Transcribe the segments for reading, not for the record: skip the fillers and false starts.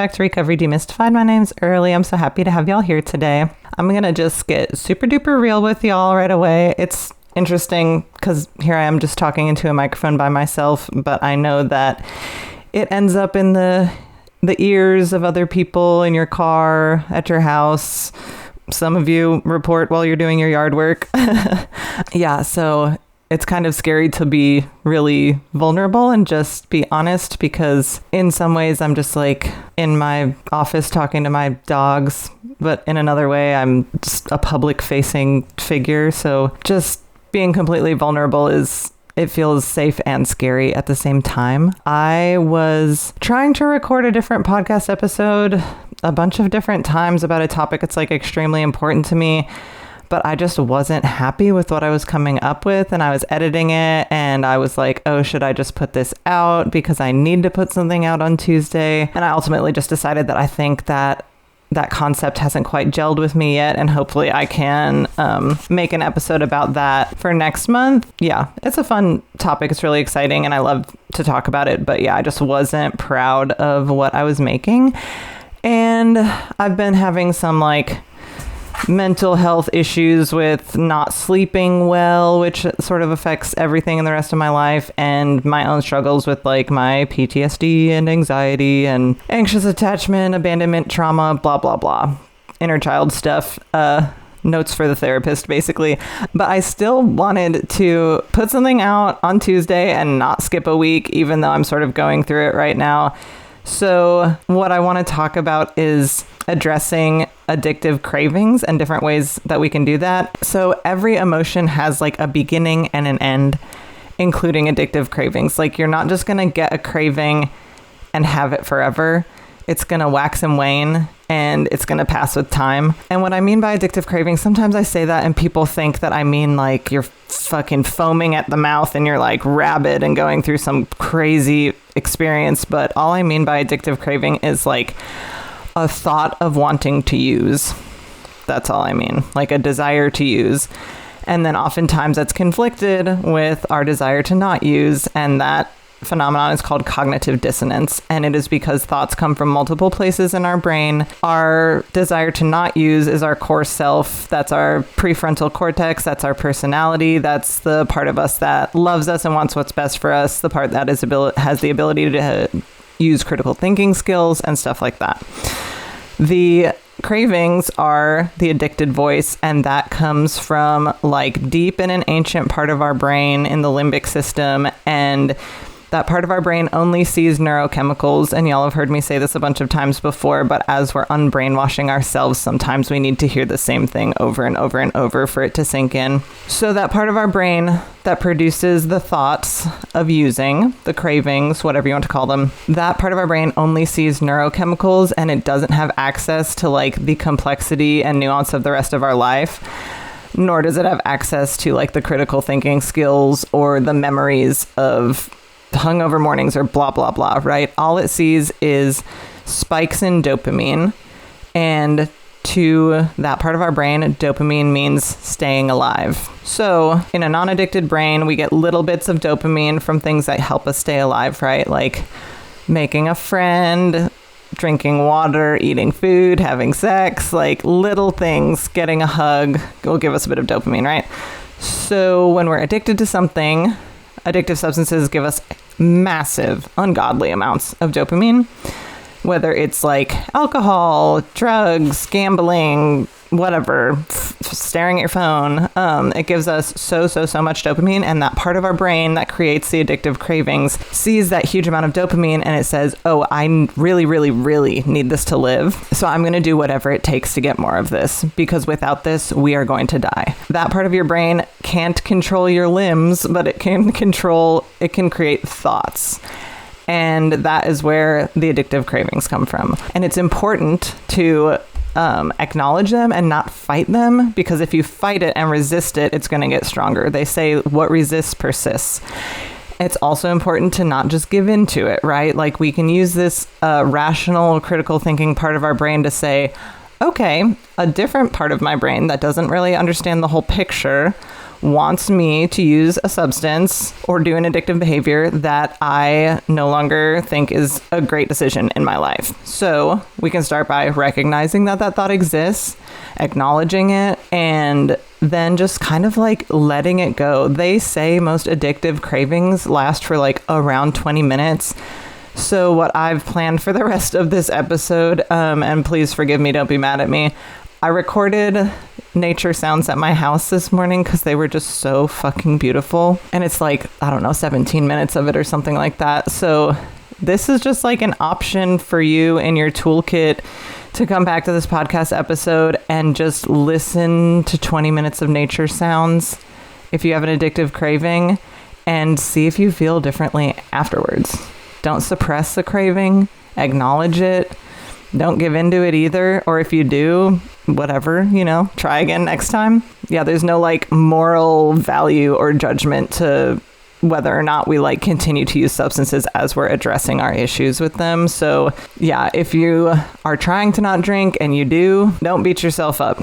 back to Recovery Demystified. My name's Early. I'm so happy to have y'all here today. I'm going to just get super duper real with y'all right away. It's interesting because here I am just talking into a microphone by myself, but I know that it ends up in the ears of other people in your car, at your house. Some of you report while you're doing your yard work. Yeah, so it's kind of scary to be really vulnerable and just be honest, because in some ways I'm just like in my office talking to my dogs, but in another way I'm just a public facing figure. So just being completely vulnerable it feels safe and scary at the same time. I was trying to record a different podcast episode a bunch of different times about a topic that's like extremely important to me, but I just wasn't happy with what I was coming up with, and I was editing it and I was like, oh, should I just put this out because I need to put something out on Tuesday? And I ultimately just decided that I think that concept hasn't quite gelled with me yet, and hopefully I can make an episode about that for next month. Yeah, it's a fun topic. It's really exciting and I love to talk about it, but yeah, I just wasn't proud of what I was making. And I've been having some like mental health issues with not sleeping well, which sort of affects everything in the rest of my life, and my own struggles with like my PTSD and anxiety and anxious attachment, abandonment, trauma, blah, blah, blah. Inner child stuff. Notes for the therapist, basically. But I still wanted to put something out on Tuesday and not skip a week, even though I'm sort of going through it right now. So what I want to talk about is addressing addictive cravings and different ways that we can do that. So every emotion has like a beginning and an end, including addictive cravings. Like you're not just going to get a craving and have it forever. It's going to wax and wane, and it's going to pass with time. And what I mean by addictive cravings, sometimes I say that and people think that I mean like you're fucking foaming at the mouth and you're like rabid and going through some crazy experience. But all I mean by addictive craving is like a thought of wanting to use. That's all I mean, like a desire to use. And then oftentimes that's conflicted with our desire to not use, and that phenomenon is called cognitive dissonance, and it is because thoughts come from multiple places in our brain. Our desire to not use is our core self. That's our prefrontal cortex. That's our personality. That's the part of us that loves us and wants what's best for us, the part that has the ability to use critical thinking skills and stuff like that. The cravings are the addicted voice, and that comes from like deep in an ancient part of our brain in the limbic system, and that part of our brain only sees neurochemicals. And y'all have heard me say this a bunch of times before, but as we're unbrainwashing ourselves, sometimes we need to hear the same thing over and over and over for it to sink in. So that part of our brain that produces the thoughts of using, the cravings, whatever you want to call them, that part of our brain only sees neurochemicals, and it doesn't have access to like the complexity and nuance of the rest of our life. Nor does it have access to like the critical thinking skills or the memories of hungover mornings or blah, blah, blah, right? All it sees is spikes in dopamine. And to that part of our brain, dopamine means staying alive. So in a non-addicted brain, we get little bits of dopamine from things that help us stay alive, right? Like making a friend, drinking water, eating food, having sex, like little things, getting a hug will give us a bit of dopamine, right? So when we're addicted to something, addictive substances give us massive, ungodly amounts of dopamine, whether it's like alcohol, drugs, gambling, whatever, staring at your phone. It gives us so much dopamine, and that part of our brain that creates the addictive cravings sees that huge amount of dopamine, and it says, oh, I really, really, really need this to live. So I'm going to do whatever it takes to get more of this, because without this, we are going to die. That part of your brain can't control your limbs, but it can create thoughts. And that is where the addictive cravings come from. And it's important to acknowledge them and not fight them, because if you fight it and resist it, it's going to get stronger. They say what resists persists. It's also important to not just give in to it, right? Like we can use this rational, critical thinking part of our brain to say, okay, a different part of my brain that doesn't really understand the whole picture wants me to use a substance or do an addictive behavior that I no longer think is a great decision in my life. So we can start by recognizing that that thought exists, acknowledging it, and then just kind of like letting it go. They say most addictive cravings last for like around 20 minutes. So what I've planned for the rest of this episode, and please forgive me, don't be mad at me, I recorded nature sounds at my house this morning because they were just so fucking beautiful. And it's like, I don't know, 17 minutes of it or something like that. So this is just like an option for you in your toolkit to come back to this podcast episode and just listen to 20 minutes of nature sounds if you have an addictive craving and see if you feel differently afterwards. Don't suppress the craving, acknowledge it. Don't give into it either. Or if you do, whatever, try again next time. Yeah, there's no like moral value or judgment to whether or not we like continue to use substances as we're addressing our issues with them. So yeah, if you are trying to not drink and you do, don't beat yourself up.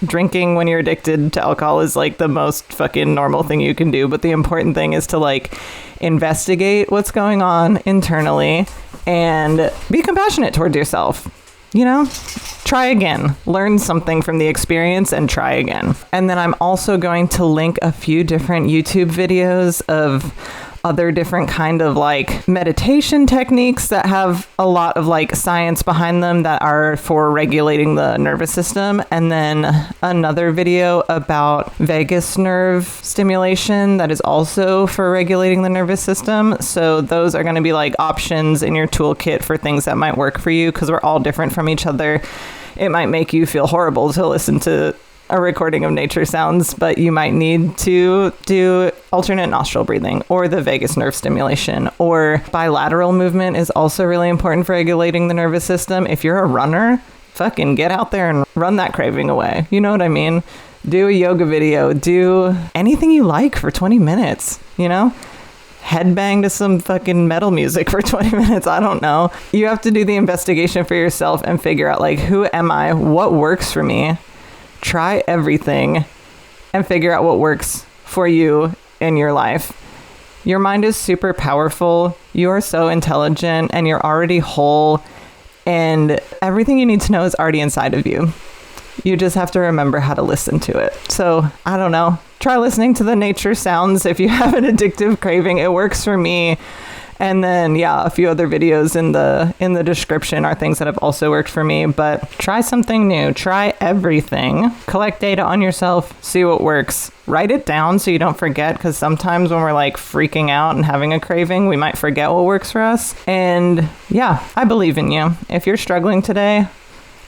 Drinking when you're addicted to alcohol is like the most fucking normal thing you can do. But the important thing is to like investigate what's going on internally and be compassionate towards yourself. Try again, learn something from the experience and try again. And then I'm also going to link a few different YouTube videos of other different kind of like meditation techniques that have a lot of like science behind them that are for regulating the nervous system. And then another video about vagus nerve stimulation that is also for regulating the nervous system. So those are going to be like options in your toolkit for things that might work for you because we're all different from each other. It might make you feel horrible to listen to a recording of nature sounds, but you might need to do alternate nostril breathing or the vagus nerve stimulation, or bilateral movement is also really important for regulating the nervous system. If you're a runner, fucking get out there and run that craving away. You know what I mean? Do a yoga video, do anything you like for 20 minutes, headbang to some fucking metal music for 20 minutes. I don't know. You have to do the investigation for yourself and figure out like, who am I? What works for me? Try everything and figure out what works for you in your life. Your mind is super powerful. You are so intelligent and you're already whole, and everything you need to know is already inside of you. You just have to remember how to listen to it. So I don't know. Try listening to the nature sounds if you have an addictive craving. It works for me. And then, yeah, a few other videos in the description are things that have also worked for me. But try something new. Try everything. Collect data on yourself. See what works. Write it down so you don't forget, because sometimes when we're like freaking out and having a craving, we might forget what works for us. And yeah, I believe in you. If you're struggling today,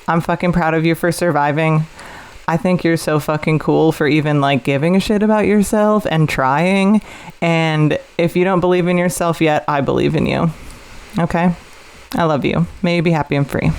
I'm fucking proud of you for surviving. I think you're so fucking cool for even like giving a shit about yourself and trying. And if you don't believe in yourself yet, I believe in you. Okay? I love you. May you be happy and free.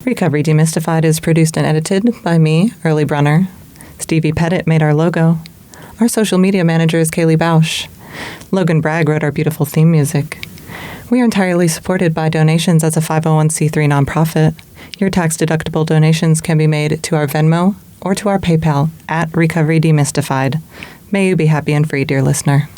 Recovery Demystified is produced and edited by me, Early Brunner. Stevie Petet made our logo. Our social media manager is Kaylee Bausch. Logan Bragg wrote our beautiful theme music. We are entirely supported by donations as a 501c3 nonprofit. Your tax-deductible donations can be made to our Venmo or to our PayPal at Recovery Demystified. May you be happy and free, dear listener.